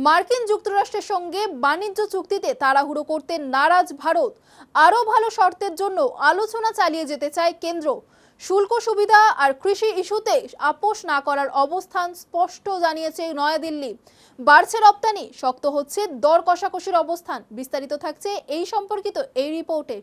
মার্কিন যুক্তরাষ্ট্রের সঙ্গে বাণিজ্য চুক্তিতে তাড়াহুড়ো করতে নারাজ ভারত। আরও ভালো শর্তের জন্য আলোচনা চালিয়ে যেতে চায় কেন্দ্র। শুল্ক সুবিধা আর কৃষি ইস্যুতে আপোষ না করার অবস্থান স্পষ্ট জানিয়েছে নয়াদিল্লি। বাড়ছে রপ্তানি, শক্ত হচ্ছে দর কষাকষির অবস্থান। বিস্তারিত থাকছে এই সম্পর্কিত এই রিপোর্টে।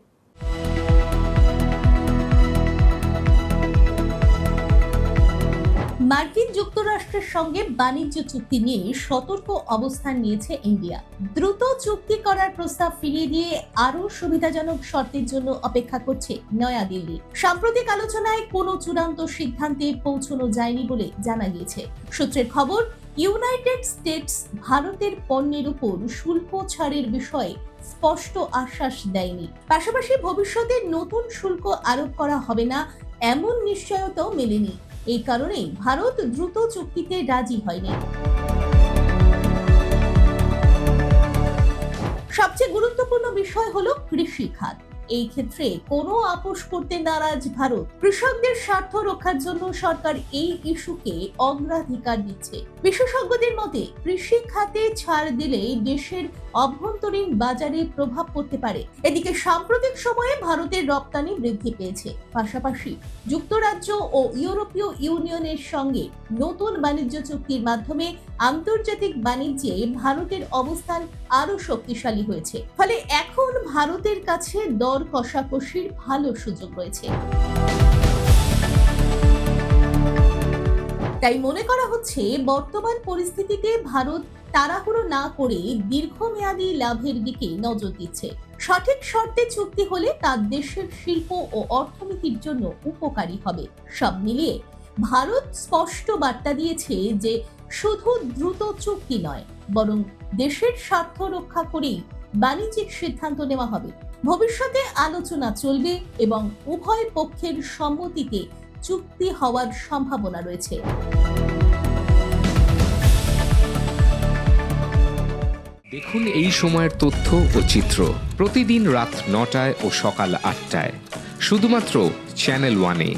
মার্কিন যুক্তরাষ্ট্রের সঙ্গে বাণিজ্য চুক্তি নিয়ে সতর্ক অবস্থান নিয়েছে ইন্ডিয়া। দ্রুত চুক্তি করার প্রস্তাব ফিরিয়ে দিয়ে আরও সুবিধাজনক শর্তের জন্য অপেক্ষা করছে নয়াদিল্লি। সাম্প্রতিক আলোচনায় কোনো চূড়ান্ত সিদ্ধান্তে পৌঁছানো যায়নি বলে জানা গিয়েছে। সূত্রের খবর, ইউনাইটেড স্টেটস ভারতের পণ্যের উপর শুল্ক ছাড়ের বিষয়ে স্পষ্ট আশ্বাস দেয়নি। পাশাপাশি ভবিষ্যতে নতুন শুল্ক আরোপ করা হবে না এমন নিশ্চয়তাও মেলেনি। এই কারণেই ভারত দ্রুত চুক্তিতে রাজি হয়নি। সবচেয়ে গুরুত্বপূর্ণ বিষয় হলো কৃষি খাত। এই ক্ষেত্রে কোনো আপোষ করতে নারাজ ভারত। কৃষকদের স্বার্থ রক্ষার জন্য সরকার এই ইস্যুকে অগ্রাধিকার দিচ্ছে। বিশেষজ্ঞদের মতে, কৃষি খাতে ছাড় দিলে দেশের অভ্যন্তরীণ বাজারে প্রভাব পড়তে পারে। এদিকে সাম্প্রতিক সময়ে ভারতের রপ্তানি বৃদ্ধি পেয়েছে। পাশাপাশি যুক্তরাজ্য ও ইউরোপীয় ইউনিয়নের সঙ্গে নতুন বাণিজ্য চুক্তির মাধ্যমে আন্তর্জাতিক বাণিজ্যে ভারতের অবস্থান আরো শক্তিশালী হয়েছে। ফলে এখন ভারতের কাছে দর কষাকষির ভালো সুযোগ রয়েছে। তাই মনে করা হচ্ছে, বর্তমান পরিস্থিতিতে ভারত তাড়াহুড়ো না করে দীর্ঘমেয়াদী লাভের দিকে নজর দিচ্ছে। সঠিক শর্তে চুক্তি হলে তা দেশের শিল্প ও অর্থনীতির জন্য উপকারী হবে। সব মিলিয়ে ভারত স্পষ্ট বার্তা দিয়েছে যে শুধু দ্রুত চুক্তি নয়, বরং দেশের স্বার্থ রক্ষা করেই বাণিজ্যিক সিদ্ধান্ত নেওয়া হবে। ভবিষ্যতে আলোচনা চলবে এবং উভয় পক্ষের সম্মতিতে চুক্তি হওয়ার সম্ভাবনা রয়েছে। দেখুন এই সময়ের তথ্য ও চিত্র প্রতিদিন রাত ৯টায় ও সকাল ৮টায় শুধুমাত্র চ্যানেল ওয়ানে।